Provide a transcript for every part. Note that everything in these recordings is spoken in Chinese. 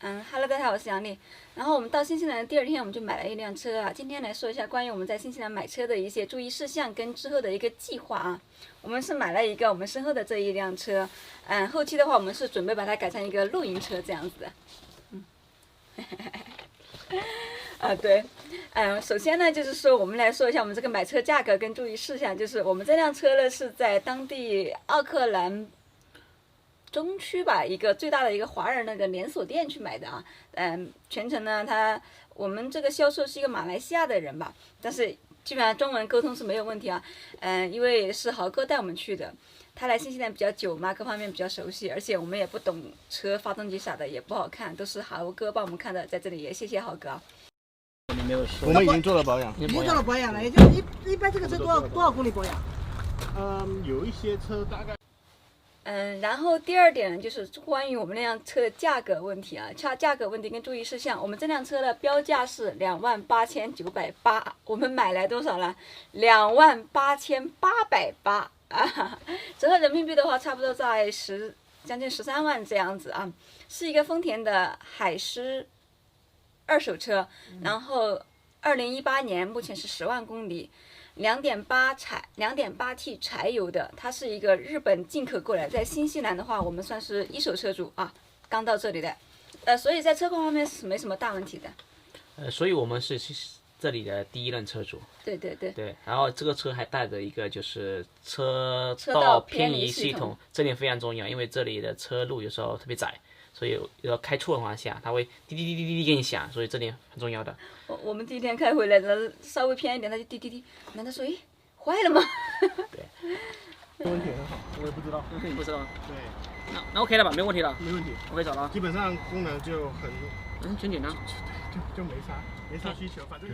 Hello，大家好，我是杨丽。然后我们到新西兰的第2天，我们就买了一辆车啊。今天来说一下关于我们在新西兰买车的一些注意事项跟之后的一个计划啊。我们是买了一个我们身后的这一辆车，后期的话我们是准备把它改成一个露营车这样子的。对，首先呢，就是说我们来说一下我们这个买车价格跟注意事项，就是我们这辆车呢是在当地奥克兰中区吧，一个最大的一个华人那个连锁店去买的啊。全程呢，我们这个销售是一个马来西亚的人吧，但是基本上中文沟通是没有问题啊。因为是豪哥带我们去的，他来新西兰比较久嘛，各方面比较熟悉，而且我们也不懂车，发动机啥的也不好看，都是豪哥帮我们看的，在这里也谢谢豪哥啊。我们已经做了保养，已经做了保养了，也就一般这个车多少公里保养？有一些车大概。然后第2点呢，就是关于我们那辆车的价格问题啊，价格问题跟注意事项。我们这辆车的标价是28,980，我们买来多少呢？28,880啊，折合人民币的话，差不多在将近13万这样子啊。是一个丰田的海狮2手车，然后2018年，目前是10万公里。2.8T 柴油的，它是一个日本进口过来，在新西兰的话，我们算是1手车主啊，刚到这里的，所以在车况方面是没什么大问题的。所以我们是这里的第1任车主。对，然后这个车还带着一个就是车道道偏偏移系统，这点非常重要，因为这里的车路有时候特别窄，所以要开错的话下，它会滴滴滴滴滴给你响，所以这点很重要的。我们第1天开回来的稍微偏一点，它就滴滴滴，难道说诶坏了吗？对，没问题，很好，我也不知道。你不知道？对，那 OK 了吧？没问题了。没问题。我可以找了。基本上功能就很简单，就没啥需求，反正。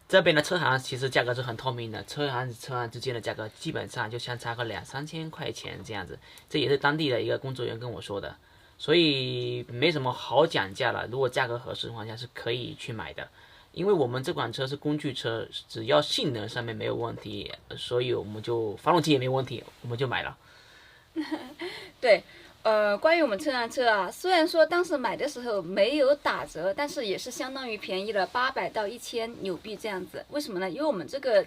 这边的车行其实价格是很透明的，车行之间的价格基本上就相差个2-3千块钱这样子，这也是当地的一个工作人员跟我说的，所以没什么好讲价了。如果价格合适的话，下是可以去买的。因为我们这款车是工具车，只要性能上面没有问题，所以我们就发动机也没问题，我们就买了。对，关于我们这辆车啊，虽然说当时买的时候没有打折，但是也是相当于便宜了800到1000纽币这样子。为什么呢？因为我们这个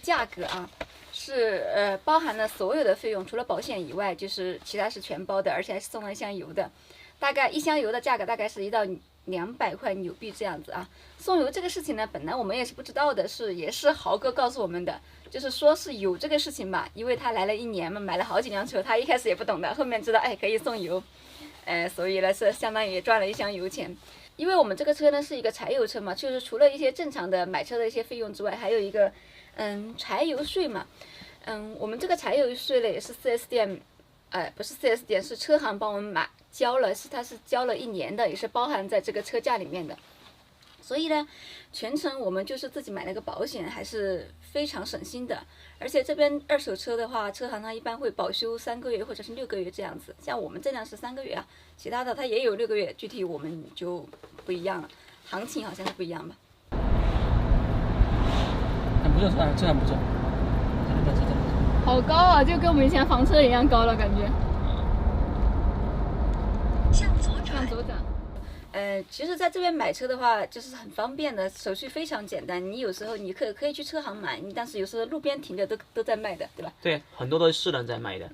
价格啊，是包含了所有的费用，除了保险以外，就是其他是全包的，而且还是送了1箱油的。大概1箱油的价格大概是1到200块纽币这样子啊。送油这个事情呢，本来我们也是不知道的，也是豪哥告诉我们的，就是说是有这个事情吧，因为他来了1年嘛，买了好几辆车，他一开始也不懂的，后面知道可以送油，所以呢是相当于也赚了1箱油钱。因为我们这个车呢是一个柴油车嘛，就是除了一些正常的买车的一些费用之外，还有一个柴油税嘛。我们这个柴油税呢也是4S店，不是4S店，是车行帮我们交了，它是交了1年的，也是包含在这个车价里面的。所以呢，全程我们就是自己买了个保险，还是非常省心的。而且这边2手车的话，车行它一般会保修3个月或者是6个月这样子。像我们这辆是3个月啊，其他的它也有6个月，具体我们就不一样了，行情好像是不一样吧。很不错，这很不错。好高啊，就跟我们以前房车一样高了，感觉。向左转。其实在这边买车的话，就是很方便的，手续非常简单。你有时候你可以去车行买，但是有时候路边停的都在卖的，对吧？对，很多都是私人在卖的。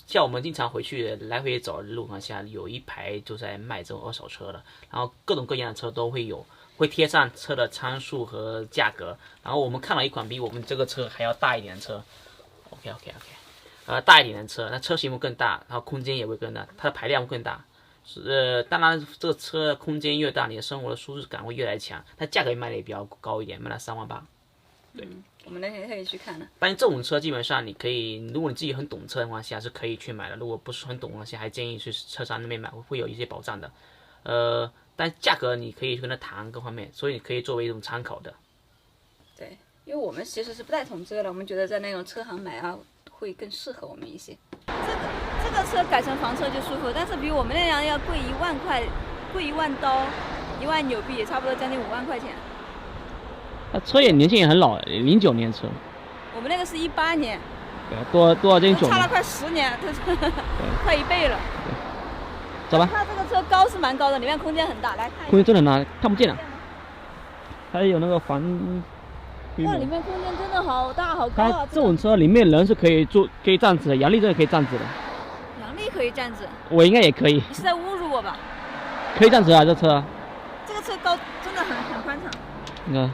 像我们经常回去来回走的路上下，有一排就在卖这种2手车的，然后各种各样的车都会有，会贴上车的参数和价格。然后我们看了一款比我们这个车还要大一点的车 ，OK，大一点的车，它车型会更大，然后空间也会更大，它的排量会更大。当然这个车空间越大，你的生活的舒适感会越来越强，它价格也卖的也比较高一点，卖了3万8。对，我们那天可以去看的。但是这种车基本上你可以，如果你自己很懂车的话下是可以去买的，如果不是很懂的话下，还建议去车商那边买，会有一些保障的。但价格你可以跟他谈各方面，所以你可以作为一种参考的。对，因为我们其实是不太懂车的，我们觉得在那种车行买啊会更适合我们一些。这个车改成房车就舒服，但是比我们那辆要贵1万块，贵1万刀，1万纽币，也差不多将近5万块钱。车也年限也很老，09年车。我们那个是18年。对，多少将近9年。差了快10年，快1倍了。走吧。它这个车高是蛮高的，里面空间很大，来看一下。空间真的很大，看不见了。还有那个防规哇，模里面空间真的好大好高啊！它这种车里面人是可以坐，可以站直的，杨丽这个可以站直的，杨丽可以站直，我应该也可以，你是在侮辱我吧？可以站直啊，这车。这个车高真的很宽敞。你看，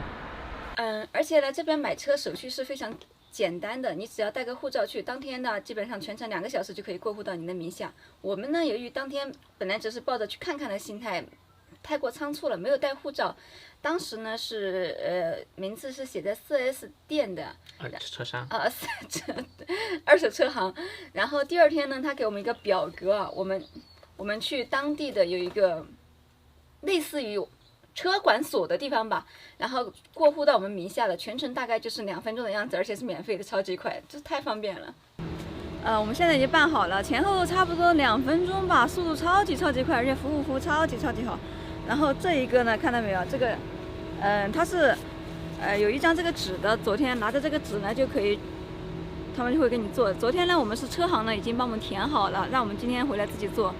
而且呢，这边买车手续是非常简单的，你只要带个护照去，当天呢基本上全程2个小时就可以过户到你的名下。我们呢，由于当天本来只是抱着去看看的心态，太过仓促了，没有带护照。当时呢是名字是写在4S 店的车商啊，二手车行。然后第二天呢，他给我们一个表格啊，我们去当地的有一个类似于车管所的地方吧，然后过户到我们名下的，全程大概就是2分钟的样子，而且是免费的，超级快，这太方便了。我们现在已经办好了，前后差不多2分钟吧，速度超级快，而且服务超级好。然后这一个呢，看到没有？这个，它是，有一张这个纸的，昨天拿着这个纸呢就可以，他们就会给你做。昨天呢，我们是车行呢已经帮我们填好了，让我们今天回来自己做。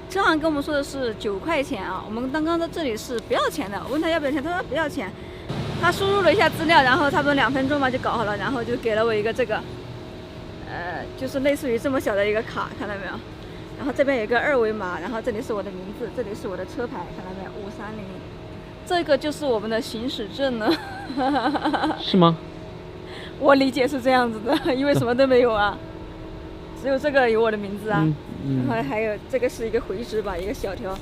车行跟我们说的是9块钱啊，我们刚刚在这里是不要钱的，我问他要不要钱，他说不要钱。他输入了一下资料，然后差不多2分钟吧就搞好了，然后就给了我一个这个，就是类似于这么小的一个卡，看到没有？然后这边有一个2维码，然后这里是我的名字，这里是我的车牌，看到没有？530，这个就是我们的行驶证呢。是吗？我理解是这样子的，因为什么都没有啊，只有这个有我的名字啊。然后还有这个是一个回执吧，一个小条，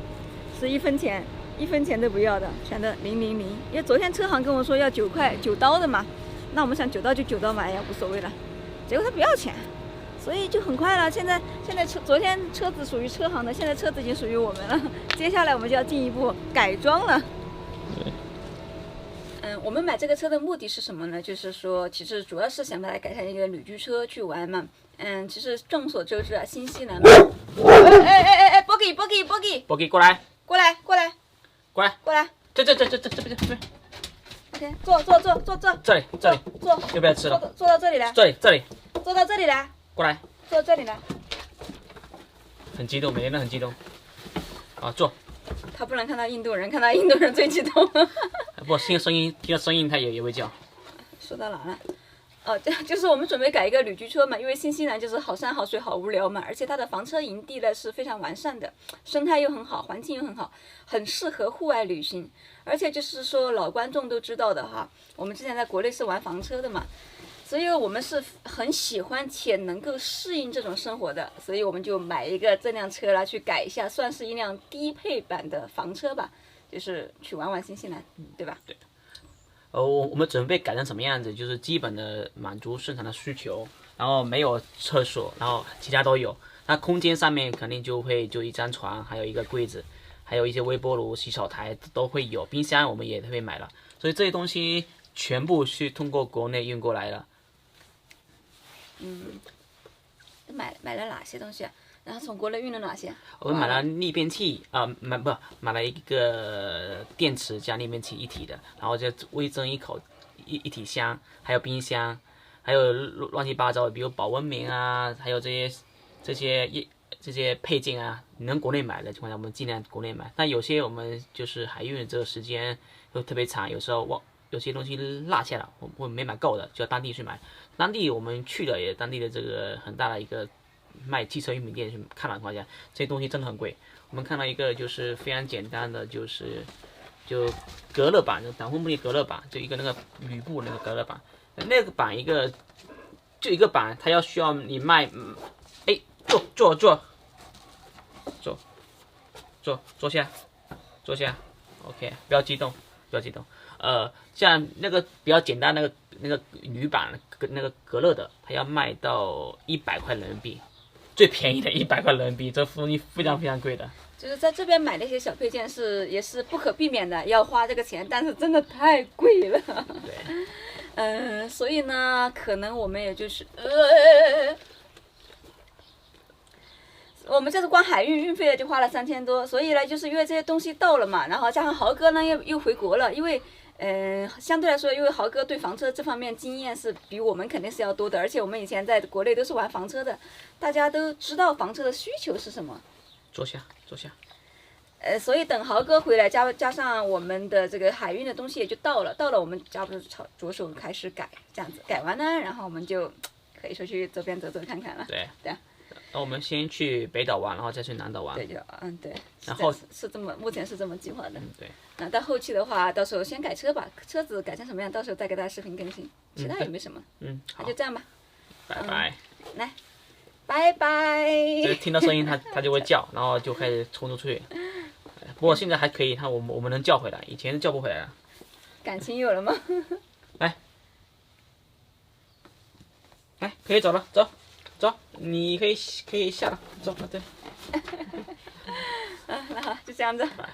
是1分钱，1分钱都不要的，全的000。因为昨天车行跟我说要9刀的嘛，那我们想9刀就9刀嘛，哎呀无所谓了，结果他不要钱。所以就很快了。现在昨天车子属于车行的，现在车子已经属于我们了。接下来我们就要进一步改装了。我们买这个车的目的是什么呢？就是说，其实主要是想把它改成一个旅居车去玩嘛。其实众所周知啊，新西兰嘛。Boggy 过来，过来。这。OK， 坐。这里，坐。要不要吃了？坐到这里来。这里。坐到这里来。过来。坐这里来。很激动，每天都很激动。啊，坐。他不能看到印度人，看到印度人最激动。不，听到声音他也会叫。说到哪了？就是我们准备改一个旅居车嘛，因为新西兰就是好山好水好无聊嘛，而且它的房车营地呢是非常完善的，生态又很好，环境又很好，很适合户外旅行。而且就是说老观众都知道的哈，我们之前在国内是玩房车的嘛，所以我们是很喜欢且能够适应这种生活的，所以我们就买一个这辆车来去改一下，算是一辆低配版的房车吧，就是去玩新西兰，对吧？对。我们准备改成什么样子？就是基本的满足市场的需求，然后没有厕所，然后其他都有。那空间上面肯定就一张床，还有一个柜子，还有一些微波炉、洗手台都会有，冰箱我们也会买了。所以这些东西全部是通过国内运过来的。买了哪些东西啊？然后从国内运了哪些？我们买了逆变器啊，买了一个电池加逆变器一体的，然后就微增一口一体箱，还有冰箱，还有乱七八糟的，比如保温棉啊，还有这些配件啊，你能国内买的情况下，我们尽量国内买。但有些我们就是海运这个时间又特别长，有时候有些东西落下了，我没买够的，就要当地去买。当地我们去了也当地的这个很大的一个卖汽车用品店去看了，况下这些东西真的很贵。我们看到一个就是非常简单的，就隔热板，就挡风玻璃隔热板，就一个那个铝布那个隔热板，那个板就一个板，它需要你卖，坐下 ，OK， 不要激动。像那个比较简单那个铝板那个隔热的，它要卖到100块人民币，最便宜的100块人民币，这东西非常非常贵的。就是在这边买那些小配件也是不可避免的要花这个钱，但是真的太贵了。对。所以呢，可能我们也就是我们这次光海运费就花了3000多，所以呢，就是因为这些东西到了嘛，然后加上豪哥呢又回国了，因为相对来说，因为豪哥对房车这方面经验是比我们肯定是要多的，而且我们以前在国内都是玩房车的，大家都知道房车的需求是什么。坐下。所以等豪哥回来，加上我们的这个海运的东西也就到了，我们差不多着手开始改，这样子改完呢，然后我们就可以说去周边走走看看了。对。对啊。那我们先去北岛玩，然后再去南岛玩。对，对。然后是这么，目前是这么计划的。对。那到后期的话，到时候先改车吧，车子改成什么样，到时候再给大家视频更新。其他也没什么。好。那就这样吧。拜拜。来，拜拜。就是听到声音它就会叫，然后就开始冲出去。不过现在还可以，我们能叫回来，以前是叫不回来了。感情有了吗？来，可以走了，走，你可以下了，走，对。那好，就这样子。拜。